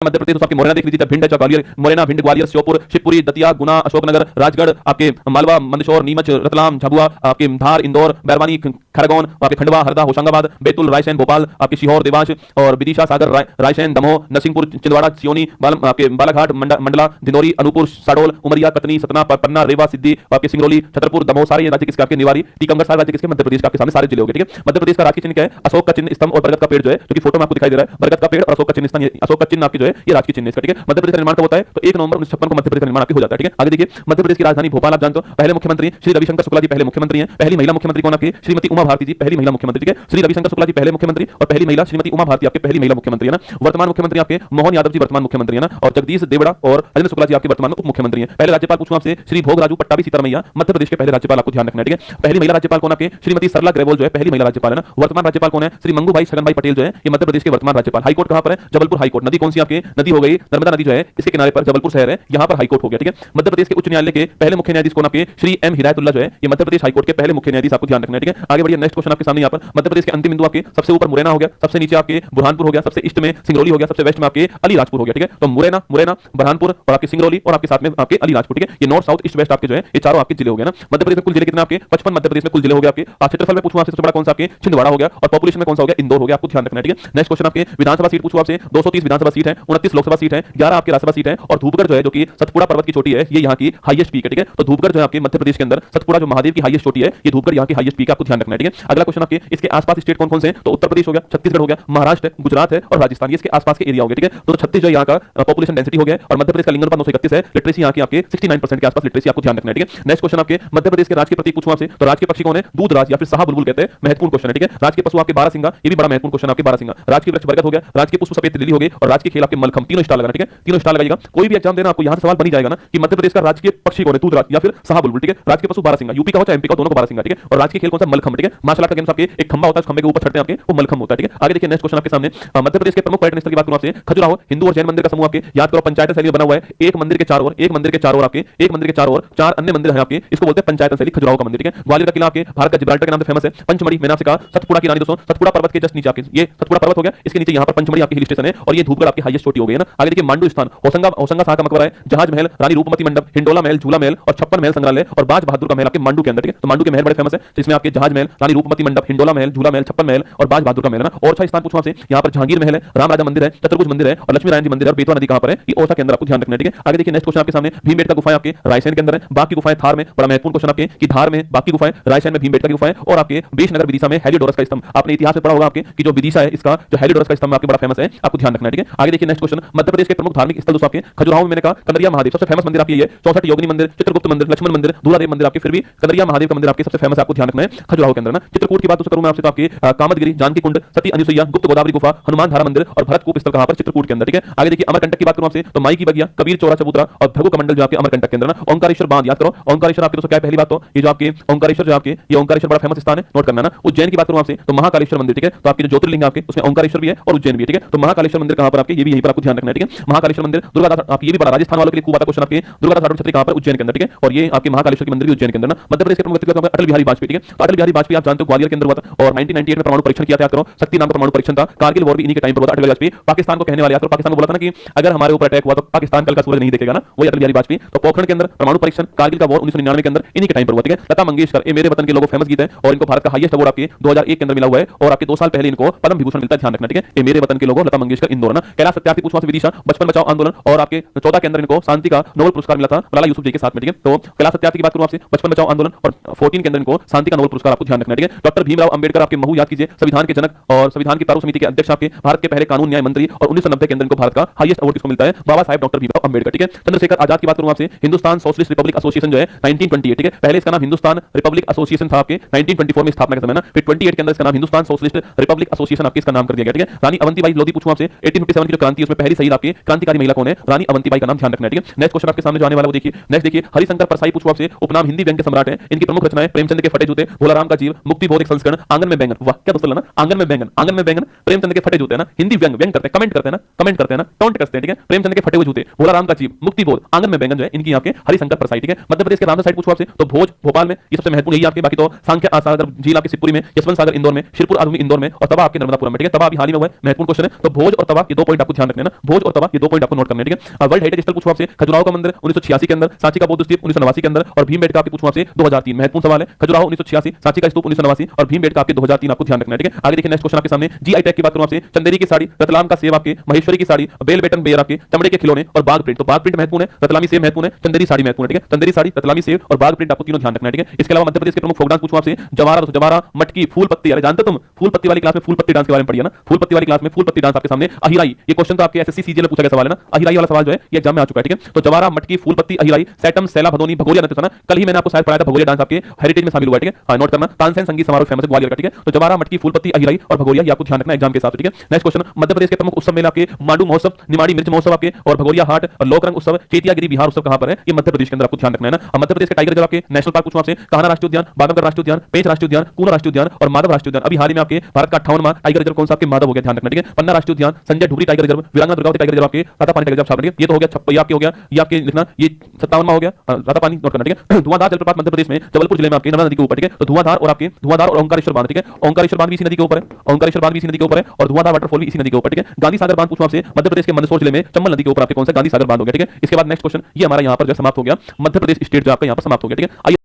मध्य प्रदेश आपके मुरैना देख लीजिए, भिंड, ग्वालियर, मुरैना, भिंड, ग्वालियर, श्योपुर, शिवपुरी, दतिया, गुना, अशोकनगर, राजगढ़, आपके मालवा, मंदसौर, नीमच, रतलाम, झाबुआ, आपके धार, इंदौर, बैरवानी, खरगोन, आपके खंडवा, हरदा, होशंगाबाद, बैतूल, रायसेन, भोपाल, आपके सीहोर, देवास और विदिशा, सागर, रायसेन, दमोह, नरसिंहपुर, छिंदवाड़ा, सियोनी, आपके बालाघाट, मंडला, धिनौरी, अनूपपुर, शहडोल, उमरिया, कतनी, सतना, पन्ना, रेवा, सिद्धि, आपके सिंगरौली, छतरपुर, दमोह, सारे राज्य किसके आपके निवारी, टीकमगढ़, सारे राज्य किसके मध्य प्रदेश के आपके सामने सारे जिले हो गए। ठीक है, मध्य प्रदेश का राजकीय चिन्ह क्या है? अशोक का चिन्ह, स्तंभ और बरगद का पेड़ जो है, जो कि फोटो में आपको दिखाई दे रहा है, बरगद का पेड़ और अशोक का चिन्ह, अशोक का चिन्ह आपके जो है ये राजकीय चिन्ह है। ठीक है, मध्य प्रदेश का निर्माण कब होता है? तो 1 नवंबर 1956 को मध्य प्रदेश का निर्माण आपके हो जाता है। ठीक है, आगे देखिए, मध्य प्रदेश की राजधानी भोपाल आप जानते हो, पहले मुख्यमंत्री श्री रविशंकर शुक्ला जी पहले मुख्यमंत्री हैं। पहली महिला मुख्यमंत्री कौन आपकी? श्रीमती उमा भारती जी पहली महिला मुख्यमंत्री। ठीक है, श्री रविशंकर शुक्ला जी पहले मुख्यमंत्री और पहली महिला श्रीमती उमा भारती आपके पहली महिला मुख्यमंत्री है ना। वर्तमान मुख्यमंत्री आपके मोहन यादव जी वर्तमान मुख्यमंत्री है ना, और जगदीश देवड़ा और राजेंद्र शुक्ला जी आपके वर्तमान उप मुख्यमंत्री हैं। पहले राज्यपाल पूछूं आपसे, श्री भोगराजू पट्टाभी सीतारमैया मध्य प्रदेश के पहले राज्यपाल, आपको ध्यान रखना है। ठीक है, पहली महिला राज्यपाल कौन आपके? श्रीमती सरला ग्रेवोल जो है पहली महिला राज्यपाल है ना। वर्तमान राज्यपाल कौन है? श्री मंगू भाई छगन भाई पटेल जो है ये मध्य प्रदेश के वर्तमान राज्यपाल। हाईकोर्ट कहां पर है? जबलपुर हाईकोर्ट। नदी कौन सी आपके? नदी हो गई नर्मदा नदी जो है इसके किनारे पर जबलपुर शहर है, यहां पर हाईकोर्ट हो गया। ठीक है, मध्य प्रदेश के उच्च न्यायालय के पहले मुख्य न्यायाधीश कौन आपके? श्री एम हिदायतुल्लाह जो है ये मध्य प्रदेश हाईकोर्ट के पहले मुख्य न्यायाधीश, आपको ध्यान रखना है। ठीक है, आगे बढ़िए, नेक्स्ट क्वेश्चन आपके सामने यहां पर मध्य प्रदेश के अंतिम बिंदु आपके सबसे ऊपर मुरैना हो गया, सबसे नीचे आपके बुरहानपुर हो गया, सबसे ईस्ट में सिंगरौली हो गया, सबसे वेस्ट में आपके अलीराजपुर हो गया। ठीक है, तो मुरैना, बुरहानपुर और आपके सिंगरौली और आपके साथ में आपके अलीराजपुर। ठीक है, ये नॉर्थ, साउथ, ईस्ट, वेस्ट आपके जो है ये चारों आपके जिले हो गए ना। मध्य प्रदेश में कुल जिले कितने आपके? 55 मध्य प्रदेश में कुल जिले हो गए आपके। क्षेत्रफल में पूछूं आपसे सबसे बड़ा कौन सा आपके? छिंदवाड़ा हो गया, और पॉपुलेशन में कौन सा हो गया? इंदौर हो गया, आपको ध्यान रखना है। ठीक है, नेक्स्ट क्वेश्चन आपके विधानसभा सीट पूछूं आपसे, 230 विधानसभा सीट है, 29 लोकसभा सीट है, 11 आपके राज्यसभा सीट है, और धूपगढ़ जो है जो कि सतपुड़ा पर्वत की चोटी है ये यहाँ की हाईएस्ट पीक है। ठीक है, तो धूपगढ़ जो है आपके मध्य प्रदेश के अंदर सतपुड़ा जो महादेव की हाईएस्ट चोटी है ये धूपगढ़ यहाँ की हाईएस्ट पीक है, आपको ध्यान रखना है। ठीक है, अगला क्वेश्चन आपके इसके आसपास स्टेट कौन कौन से हैं? तो उत्तर प्रदेश हो गया, छत्तीसगढ़ हो गया, महाराष्ट्र है, गुजरात है और राजस्थान, ये इसके आसपास के एरिया हो गए। ठीक है, तो 36 जो यहाँ का पॉपुलेशन डेंसिटी हो गया, और मध्य प्रदेश का लिंगानुपात 931 है। लिटरेसी यहाँ की आपके 69% के आसपास लिटरेसी, आपको ध्यान रखना है। ठीक है, नेक्स्ट क्वेश्चन आपके मध्य प्रदेश के राजकीय प्रतीक पूछूं आपसे, तो राजकीय पक्षी कौन है? दूधराज या फिर शाह बुलबुल कहते हैं, महत्वपूर्ण क्वेश्चन है। ठीक है, राजकीय पशु आपके बारहसिंगा, ये भी बड़ा महत्वपूर्ण क्वेश्चन आपके बारहसिंगा। राजकीय वृक्ष बरगद हो गया, राजकीय पुष्प सफेद लिली हो गई, और राजकीय खेल आपके मलखम। तीनों स्टार लगाना। ठीक है, तीनों स्टार लगाइएगा। कोई भी एग्जाम देना आपको यहाँ से सवाल बन जाएगा ना कि मध्य प्रदेश का राजकीय पक्षी कौन है? दूधराज या फिर शाह बुलबुल। ठीक है, राजकीय पशु बारहसिंगा, यूपी का हो चाहे एमपी का, दोनों को बारहसिंगा। ठीक है, और राजकीय खेल कौन सा? मलखम। ठीक है, मार्शल आर्ट का गेम्स आपके एक खंबा होता है, उस खंबे के ऊपर चढ़ते हैं आपके, वो मलखम होता है। ठीक है, आगे देखिए, नेक्स्ट क्वेश्चन आपके सामने मध्य प्रदेश के प्रमुख पर्यटन स्थल की बात करूं आपसे, खजुराहो हिंदू और जैन मंदिर का समूह आपके याद करो पंचायत शैली में बना हुआ है। एक मंदिर के चारों ओर, एक मंदिर के चारों ओर आपके, एक मंदिर के चारों ओर 4 अन्य मंदिर हैं आपके, इसको बोलते हैं पंचायत शैली खजुराहो का मंदिर। ठीक है, ग्वालियर का किला आपके भारत का जिब्राल्टर के नाम से फेमस है। पंचमढ़ी मैंने आपसे कहा सतपुड़ा की रानी, दोस्तों सतपुड़ा पर्वत के जस्ट नीचे आपके ये सतपुड़ा पर्वत हो गया, इसके नीचे यहाँ पर पंचमढ़ी आपकी हिल स्टेशन है, और ये धूपगढ़ आपकी हाईएस्ट चोटी हो गई है ना। आगे देखिए, मांडू स्थान, होशंगा शाह का मकबरा है, जहाज महल, रानी रूपमती मंडप, हिंडोला महल, झूला महल और 56 महल संग्रहालय और बाज बहादुर का महल आपके मांडू के अंदर। ठीक है, तो मांडू के महल बड़े फेमस है, जिसमें आपके जहाज महल, रानी रूपमती मंडप, हिंडोला महल, झूला महल, 56 महल और बाज बहादुर का महल है ना। ओरछा स्थान पूछूं आपसे, यहाँ पर जहांगीर महल है, राम राजा मंदिर है, चतुर्भुज मंदिर है और लक्ष्मी नारायण जी मंदिर है, और बेतवा नदी कहां पर है? ये ओरछा के अंदर, आपको ध्यान रखना है। ठीक है, आगे देखिए, नेक्स्ट क्वेश्चन आपके सामने भीमबेटका गुफाएं आपके रायसेन के अंदर है, बाग की गुफाएं थार में, बड़ा महत्वपूर्ण क्वेश्चन आपके कि धार में बाग की गुफाएं, रायसेन में भीमबेटका की गुफाएं, और आपके बेशनगर विदिशा में हेलियोडोरस का स्तंभ। आपने इतिहास में पढ़ा होगा आपके कि जो विदिशा है इसका जो हेलियोडोरस का स्तंभ आपके बड़ा फेमस है, आपको ध्यान रखना है। ठीक है, आगे देखिए, नेक्स्ट क्वेश्चन मध्य प्रदेश के प्रमुख धार्मिक स्थल दोस्तों आपके खजुराहो में मैंने कहा कंदरिया महादेव सबसे फेमस मंदिर आपकी ये 64 योगिनी मंदिर, चित्रगुप्त मंदिर, लक्ष्मण मंदिर, दूलादेव मंदिर आपके, फिर भी कंदरिया महादेव का मंदिर आपके सबसे फेमस, आपको ध्यान रखना है खजुराहो के अंदर ना। चित्रकूट की बात करूं मैं आपसे तो आपके कामदगिरी, जानकी कुंड, सती अनुसुईया, गुप्त गोदावरी गुफा, हनुमान धारा मंदिर और भरतकूप स्थल कहां पर? चित्रकूट के अंदर। ठीक है, आगे देखिए, अमरकंटक की बात करूं आपसे तो माई की बगिया, कबीर चौरा चबूतरा और भृगु कमंडल जो आपके अमरकंटक के अंदर ना। ओंकारेश्वर बांध याद करो, ओंकारेश्वर आपके दोस्तों क्या है? पहली बात तो ये जो आपके ओंकारेश्वर जो आपके ये ओंकारेश्वर बड़ा फेमस स्थान है, नोट करना ना। उज्जैन की बात करूं आपसे तो महाकालेश्वर मंदिर। ठीक है, तो आपके जो ज्योतिर्लिंग है आपके उसमें ओंकारेश्वर भी है और उज्जैन भी है। ठीक है, तो महाकालेश्वर मंदिर कहां पर आपके? ये भी यहीं पर, आपको ध्यान रखना है। ठीक है, महाकालेश्वर मंदिर, दुर्गादास आप, ये भी बड़ा राजस्थान वालों के लिए खूब आता क्वेश्चन आपके, दुर्गादास साधु छत्री कहां पर? उज्जैन के अंदर। ठीक है, और ये आपके महाकालेश्वर के मंदिर भी उज्जैन के अंदर ना। मध्य प्रदेश के प्रमुख व्यक्ति अटल बिहारी वाजपेयी। ठीक है, तो अटल बिहारी वाजपेयी आप जानते हो ग्वालियर के अंदर हुआ था, और 1998 में परमाणु परीक्षण किया था, याद करो, शक्ति नाम का परमाणु परीक्षण था। कारगिल वॉर भी इन्हीं के टाइम पर हुआ था। अटल बिहारी वाजपेयी पाकिस्तान को कहने वाले, याद करो, पाकिस्तान को बोला था ना कि अगर हमारे ऊपर अटैक हुआ तो पाकिस्तान कल का सूरज नहीं देखेगा ना, वही अटल बिहारी वाजपेयी। तो पोखरण के अंदर परमाणु परीक्षण, कारगिल का वॉर 1999 के अंदर इन्हीं के टाइम पर हुआ। ठीक है, लता मंगेशकर ये मेरे वतन के लोगों फेमस गीत है, और इनको भारत का हाईएस्ट अवार्ड आपके 2001 के अंदर मिला हुआ है, और आपके 2 साल पहले इनको पद्म विभूषण मिलता है, ध्यान रखना। ठीक है, ये मेरे वतन के लोगों, लता मंगेशकर, इंदौर ना। कैलाश सत्यार्थी पूछूं आपसे, विदिशा, बचपन बचाओ आंदोलन, और आपके 14 के अंदर इनको शांति का नोबेल पुरस्कार मिला था मलाला यूसुफ जी के साथ में। ठीक है, तो कैलाश सत्यार्थी की बात करूं आपसे, बचपन बचाओ आंदोलन, और 14 के अंदर इनको शांति का नोबेल पुरस्कार, आपको ध्यान रखना। ठीक है, डॉक्टर भीमराव अंबेडकर आपके महू याद कीजिए, संविधान के जनक और संविधान की प्रारूप समिति के अध्यक्ष, आपके भारत के पहले कानून न्याय मंत्री, और 1990 के अंदर इनको भारत का हाईएस्ट अवार्ड किसको मिलता है? बाबा साहेब डॉक्टर भीमराव अंबेडकर। ठीक है, चंद्रशेखर आजाद की बात करूं आपसे, हिंदुस्तान सोशलिस्ट रिपब्लिक एसोसिएशन जो है 1928। ठीक है, पहले इसका नाम हिंदुस्तान रिपब्लिक एसोसिएशन था आपके 1924 में स्थापना के समय ना, फिर 28 के अंदर इसका नाम हिंदुस्तान सोशलिस्ट रिपब्लिक एसोसिएशन आपके इसका नाम कर दिया गया। ठीक है, रानी अवंतीबाई लोधी पूछूं आपसे, 1857 की जो क्रांति उसमें पहली शहीद आपकी क्रांतिकारी महिला कौन है? रानी अवंतीबाई का नाम ध्यान रखना है। ठीक है, नेक्स्ट क्वेश्चन आपके सामने जो आने वाला वो देखिए, नेक्स्ट देखिए, हरिशंकर परसाई पूछूं आपसे, उपनाम हिंदी व्यंग्य सम्राट है, इनकी प्रमुख रचनाएं प्रेमचंद के फटे जूते, भोलाराम का जीव, मुक्ति बोध एक संस्करण, आंगन में बैंगन। वाह क्या दोस्तों ना, आंगन में बैंगन, आंगन में बैंगन, प्रेमचंद के फटे जूते ना, हिंदी व्यंग व्यंग करते हैं, कमेंट करते हैं ना, कमेंट करते हैं ना, टॉन्ट करते हैं। ठीक है, प्रेमचंद के फटे हुए जूते, भोलाराम का जीव, मुक्ति बोध, आंगन में बैंगन जो है इनकी आपके हरिशंकर परसाई। ठीक है, मध्य प्रदेश के रामसर साइड पूछूं आपसे तो भोज भोपाल में, ये सबसे महत्वपूर्ण यही आपके, बाकी तो सांख्य सागर झील आपके शिवपुरी में, यशवंत सागर इंदौर में, शिरपुर आदमी इंदौर में, और तवा आपके नर्मदापुरम में। ठीक है, तवा अभी हाल ही में हुआ है, महत्वपूर्ण क्वेश्चन है। तो भोज और तवा ये 2 पॉइंट आपको ध्यान रखने हैं ना, भोज और तवा, ये 2 पॉइंट आपको नोट करने हैं, ठीक है। वर्ल्ड हेरिटेज स्थल पूछूं आपसे, खजुराहो का मंदिर 1986 के अंदर, सांची का बौद्ध स्तूप 1989 के अंदर और भीमबेटका आपके पूछूं आपसे 2003। महत्वपूर्ण सवाल है, खजुराहो 1986, सांची का स्तूप 1989 और भीमबेटका आपके 2003, आपको ध्यान रखना है, ठीक है। आगे देखिए नेक्स्ट क्वेश्चन आपके सामने, जीआई टैग की बात करूं आपसे, चंदेरी की साड़ी, रतलाम का सेब आपके, महेश्वरी की साड़ी, बेलबेटन बेयर आपके, चमड़े के खिलौने और बाग प्रिंट। तो बाग प्रिंट महत्वपूर्ण है, रतलामी सेब महत्वपूर्ण है, चंदेरी साड़ी महत्वपूर्ण है, ठीक है। चंदेरी साड़ी, रतलामी सेब और बाग प्रिंट आपको तीनों ध्यान रखना है, ठीक है। इसके अलावा मध्य प्रदेश के प्रमुख फोक डांस पूछूं आपसे, जवारा, जवारा, मटकी, फूल पत्ती। अरे जानते तुम फूल पत्ती वाली क्लास में फूल पत्ती डांस के बारे में पढ़िए ना, फूल पत्ती वाली क्लास में फूल पत्ती डांस आपके सामने, अहिराई, ये क्वेश्चन तो आपके एसएससी सीजीएल में पूछा गया सवाल है ना, अहिराई वाला सवाल जो है ये एग्जाम में आ चुका है, ठीक है। तो जवारा, मटकी, फूल पत्ती, अहिराई, सैटम, सैला, भदोनी, भगोरिया नृत्य था ना, कल ही मैंने आपको शायद पढ़ाया था, भगोरिया डांस आपके हेरिटेज में शामिल हुआ है, ठीक है। हाँ, नोट करना, तानसेन संगीत समारोह फेमस है ग्वालियर का, ठीक है। तो जवारा, मटकी, फूल पत्ती, अहिराई और भगोरिया, ये आपको ध्यान रखना है एग्जाम के हिसाब से, ठीक है। नेक्स्ट क्वेश्चन, मध्य प्रदेश के प्रमुख उत्सव मेला आपके, मांडू महोत्सव, निमाड़ी मिर्च महोत्सव आपके और भगोरिया हाट और लोकरंग उत्सव, चेतियागिरी बिहार उत्सव कहां पर है, ये मध्य प्रदेश के अंदर आपको ध्यान रखना है ना। मध्य प्रदेश के टाइगर रिजर्व आपके, नेशनल पार्क पूछूं आपसे, कान्हा राष्ट्रीय उद्यान, बागमगढ़ राष्ट्रीय उद्यान, पेंच राष्ट्रीय उद्यान, कूना राष्ट्रीय उद्यान और माधव राष्ट्रीय उद्यान। अभी हाल ही में आपके भारत का 58वां टाइगर रिजर्व कौन सा आपके, माधव हो गया, ध्यान रखना, ठीक है। पन्ना राष्ट्रीय उद्यान, संजय ढुबरी टाइगर रिजर्व, वीरांगना दुर्गावती टाइगर रिजर्व आपके, रातापानी टाइगर रिजर्व, ये तो हो गया, ये आपके हो गया, ये आपके लिखना, ये 57वां हो गया, रातापानी नोट करना, ठीक है। धुआंधार जलप्रपात मध्य प्रदेश में जबलपुर जिले में आपके, नर्मदा नदी के ऊपर, ठीक है। तो धुआंधार और आपके धुआंधार और ओंकारेश्वर बांध, ठीक है। ओंकारेश्वर बांध भी इसी नदी के ऊपर है, ओंकारेश्वर बांध भी इसी नदी के ऊपर है और धुआंधार वाटरफॉल भी इसी नदी के ऊपर, ठीक है। गांधी सागर बांध पूछूं आपसे, मध्य प्रदेश के मंदसौर जिले में चंबल नदी के ऊपर आपके कौन सा गांधी सागर बांध हो गया, ठीक है। इसके बाद नेक्स्ट क्वेश्चन, ये हमारा यहां पर जो समाप्त हो गया, मध्य प्रदेश स्टेट जो आपका यहां पर समाप्त हो गया, ठीक है।